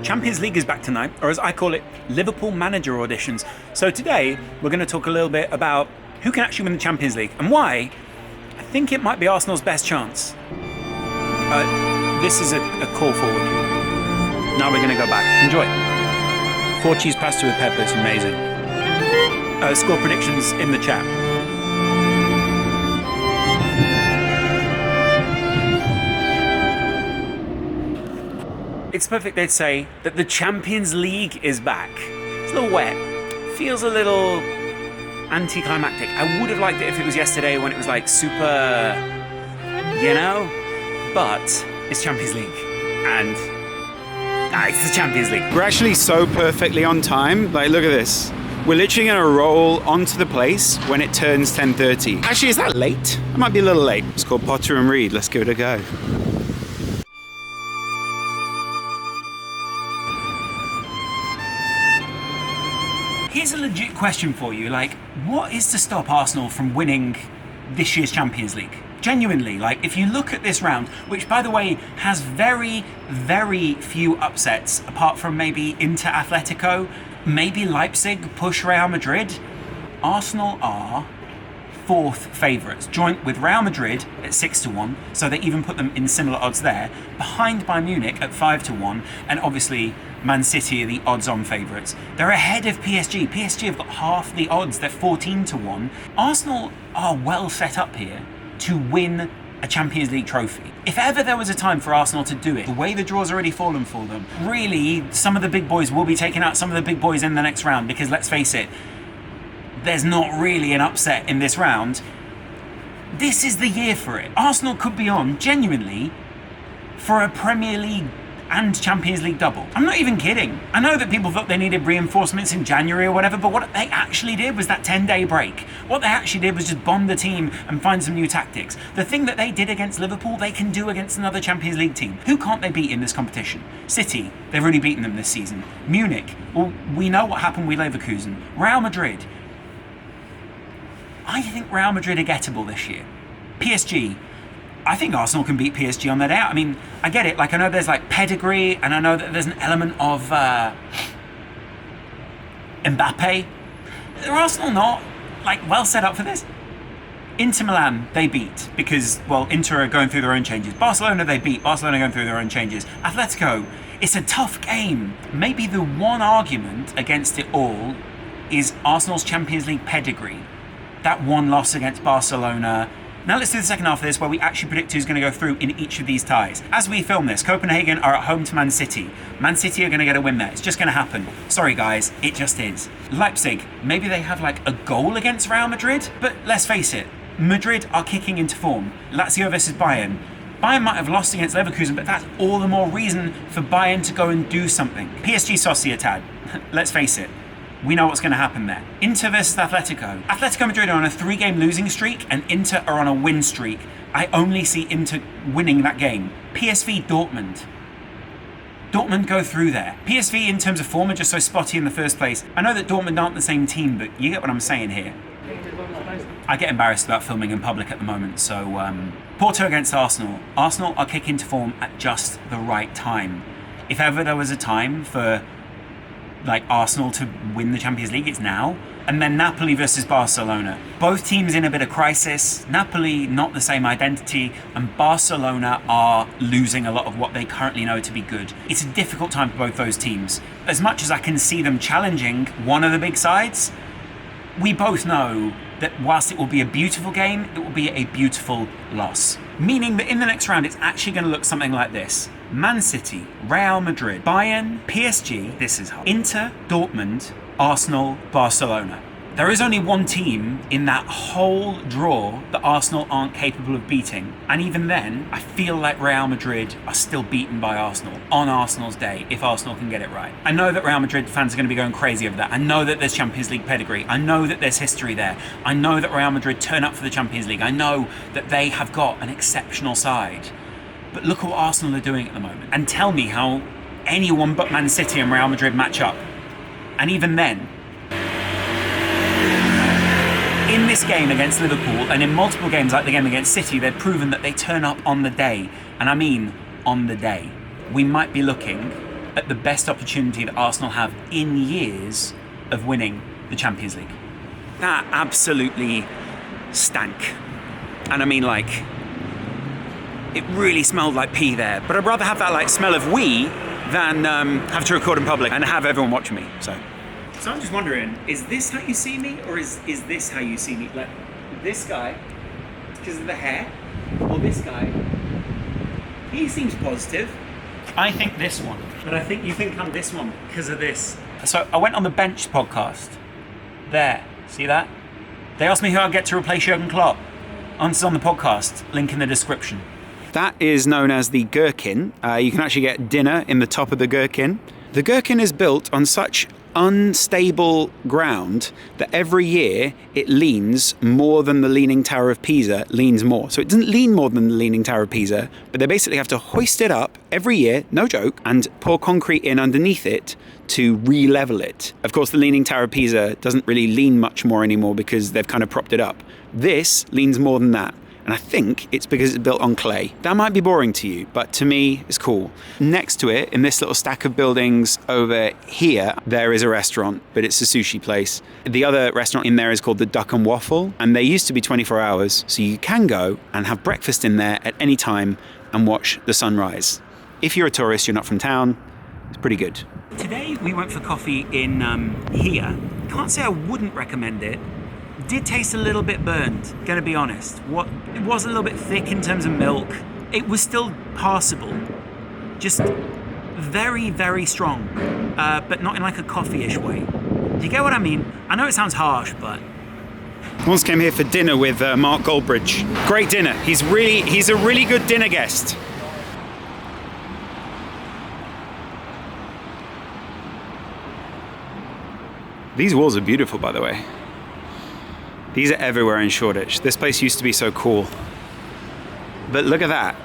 Champions League is back tonight, or as I call it, Liverpool manager auditions. So today, we're going to talk a little bit about who can actually win the Champions League and why I think it might be Arsenal's best chance. This is a call forward. Now we're going to go back. Enjoy. 4 cheese pasta with peppers, amazing. Score predictions in the chat. It's a perfect day to say that the Champions League is back. It's a little wet. Feels a little anticlimactic. I would have liked it if it was yesterday when it was like super, but it's Champions League. And it's the Champions League. We're actually so perfectly on time. Like, look at this. We're literally going to roll onto the place when it turns 10:30. Actually, is that late? It might be a little late. It's called Potter and Reed. Let's give it a go. Here's a legit question for you, like, what is to stop Arsenal from winning this year's Champions League? Genuinely, like, if you look at this round, which, by the way, has very, very few upsets, apart from maybe Inter Atletico, maybe Leipzig push Real Madrid, Arsenal are 4th favourites, joint with Real Madrid at 6-1, so they even put them in similar odds there, behind Bayern Munich at 5-1, and obviously Man City are the odds-on favourites. They're ahead of PSG. PSG have got half the odds, they're 14-1. Arsenal are well set up here to win a Champions League trophy. If ever there was a time for Arsenal to do it, the way the draw's already fallen for them, really, some of the big boys will be taking out some of the big boys in the next round, because let's face it, there's not really an upset in this round. This is the year for it. Arsenal could be on, genuinely, for a Premier League and Champions League double. I'm not even kidding. I know that people thought they needed reinforcements in January or whatever, but what they actually did was that 10-day break. What they actually did was just bomb the team and find some new tactics. The thing that they did against Liverpool, they can do against another Champions League team. Who can't they beat in this competition? City, they've already beaten them this season. Munich, well, we know what happened with Leverkusen. Real Madrid, I think Real Madrid are gettable this year. PSG, I think Arsenal can beat PSG on their day out. I mean, I get it. Like, I know there's like pedigree, and I know that there's an element of Mbappe. Are Arsenal not like well set up for this? Inter Milan, they beat because, well, Inter are going through their own changes. Barcelona, they beat. Barcelona are going through their own changes. Atletico, it's a tough game. Maybe the one argument against it all is Arsenal's Champions League pedigree. That one loss against Barcelona. Now let's do the second half of this where we actually predict who's going to go through in each of these ties. As we film this, Copenhagen are at home to Man City. Man City are going to get a win there. It's just going to happen. Sorry guys, it just is. Leipzig, maybe they have like a goal against Real Madrid, but let's face it, Madrid are kicking into form. Lazio versus Bayern. Bayern might have lost against Leverkusen, but that's all the more reason for Bayern to go and do something. PSG Sociedad, let's face it, we know what's going to happen there. Inter versus Atletico. Atletico Madrid are on a 3-game losing streak and Inter are on a win streak. I only see Inter winning that game. PSV Dortmund. Dortmund go through there. PSV in terms of form are just so spotty in the first place. I know that Dortmund aren't the same team, but you get what I'm saying here. I get embarrassed about filming in public at the moment, so Porto against Arsenal. Arsenal are kicking to form at just the right time. If ever there was a time for like Arsenal to win the Champions League, it's now. And then Napoli versus Barcelona. Both teams in a bit of crisis. Napoli, not the same identity, and Barcelona are losing a lot of what they currently know to be good. It's a difficult time for both those teams. As much as I can see them challenging one of the big sides, we both know that whilst it will be a beautiful game, it will be a beautiful loss. Meaning that in the next round, it's actually going to look something like this. Man City, Real Madrid, Bayern, PSG, this is hard, Inter, Dortmund, Arsenal, Barcelona. There is only one team in that whole draw that Arsenal aren't capable of beating. And even then, I feel like Real Madrid are still beaten by Arsenal on Arsenal's day, if Arsenal can get it right. I know that Real Madrid fans are going to be going crazy over that. I know that there's Champions League pedigree. I know that there's history there. I know that Real Madrid turn up for the Champions League. I know that they have got an exceptional side. But look at what Arsenal are doing at the moment. And tell me how anyone but Man City and Real Madrid match up. And even then, in this game against Liverpool and in multiple games like the game against City, they've proven that they turn up on the day. And I mean on the day. We might be looking at the best opportunity that Arsenal have in years of winning the Champions League. That absolutely stank. And I mean, like, it really smelled like pee there. But I'd rather have that like smell of wee than have to record in public and have everyone watching me. So I'm just wondering, is this how you see me, or is this how you see me? Like this guy, because of the hair, or this guy, he seems positive. I think this one, but I think you think I'm this one because of this. So I went on the Bench podcast. There, see that? They asked me who I'd get to replace Jurgen Klopp. Answers on the podcast, link in the description. That is known as the gherkin. You can actually get dinner in the top of the gherkin. The gherkin is built on such unstable ground that every year it leans more than the Leaning Tower of Pisa leans more. So it doesn't lean more than the Leaning Tower of Pisa, but they basically have to hoist it up every year, no joke, and pour concrete in underneath it to re-level it. Of course, the Leaning Tower of Pisa doesn't really lean much more anymore because they've kind of propped it up. This leans more than that. And I think it's because it's built on clay. That might be boring to you, but to me, it's cool. Next to it, in this little stack of buildings over here, there is a restaurant, but it's a sushi place. The other restaurant in there is called the Duck and Waffle, and they used to be 24 hours, so you can go and have breakfast in there at any time and watch the sunrise. If you're a tourist, you're not from town, it's pretty good. Today, we went for coffee in here. Can't say I wouldn't recommend it. Did taste a little bit burned, gonna be honest. It was a little bit thick in terms of milk. It was still passable. Just very, very strong, but not in like a coffee-ish way. Do you get what I mean? I know it sounds harsh, but... I once came here for dinner with Mark Goldbridge. Great dinner. He's a really good dinner guest. These walls are beautiful, by the way. These are everywhere in Shoreditch. This place used to be so cool. But look at that.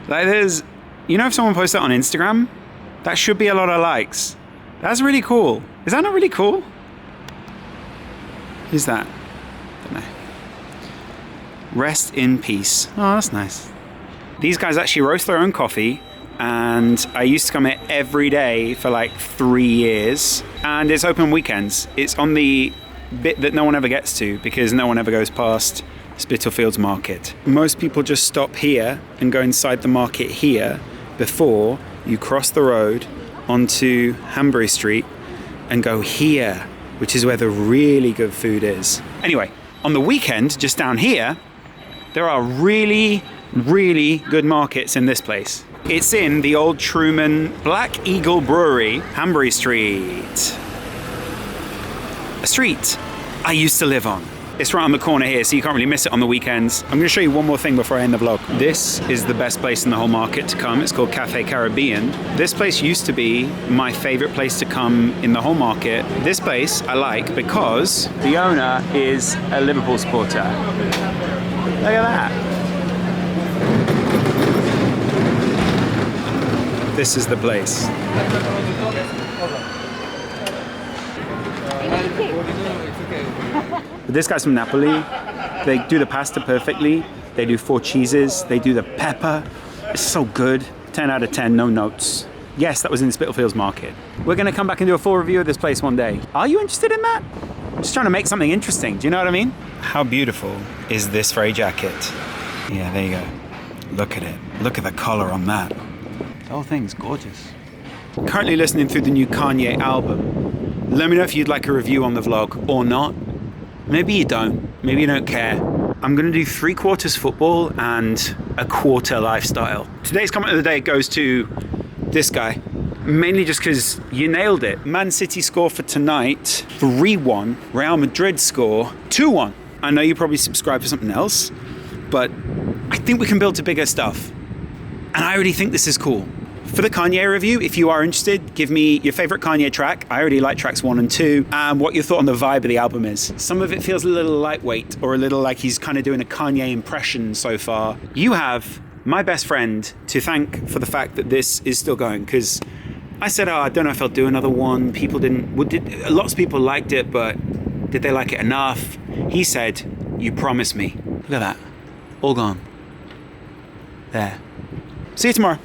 Like there's, you know, if someone posts that on Instagram, that should be a lot of likes. That's really cool. Is that not really cool? Who's that? Don't know. Rest in peace. Oh, that's nice. These guys actually roast their own coffee, and I used to come here every day for like 3 years, and it's open weekends. It's on the bit that no one ever gets to because no one ever goes past Spitalfields Market. Most people just stop here and go inside the market here before you cross the road onto Hanbury Street and go here, which is where the really good food is. Anyway, on the weekend, just down here, there are really, really good markets in this place. It's in the old Truman Black Eagle Brewery, Hanbury Street. A street I used to live on. It's right on the corner here, so you can't really miss it on the weekends. I'm going to show you one more thing before I end the vlog. This is the best place in the whole market to come. It's called Cafe Caribbean. This place used to be my favorite place to come in the whole market. This place I like because the owner is a Liverpool supporter. Look at that. This is the place. This guy's from Napoli. They do the pasta perfectly. They do 4 cheeses. They do the pepper. It's so good. 10 out of 10, no notes. Yes, that was in Spitalfields Market. We're going to come back and do a full review of this place one day. Are you interested in that? I'm just trying to make something interesting. Do you know what I mean? How beautiful is this very jacket? Yeah, there you go. Look at it. Look at the collar on that. The whole thing's gorgeous. Currently listening through the new Kanye album. Let me know if you'd like a review on the vlog or not. Maybe you don't. Maybe you don't care. I'm going to do 3/4 football and 1/4 lifestyle. Today's comment of the day goes to this guy. Mainly just because you nailed it. Man City score for tonight, 3-1. Real Madrid score, 2-1. I know you probably subscribe for something else, but I think we can build to bigger stuff. And I already think this is cool. For the Kanye review, if you are interested, give me your favorite Kanye track. I already like tracks 1 and 2, and what your thought on the vibe of the album is. Some of it feels a little lightweight, or a little like he's kind of doing a Kanye impression so far. You have my best friend to thank for the fact that this is still going, because I said, I don't know if I'll do another one. People lots of people liked it, but did they like it enough? He said, you promised me. Look at that. All gone. There. See you tomorrow.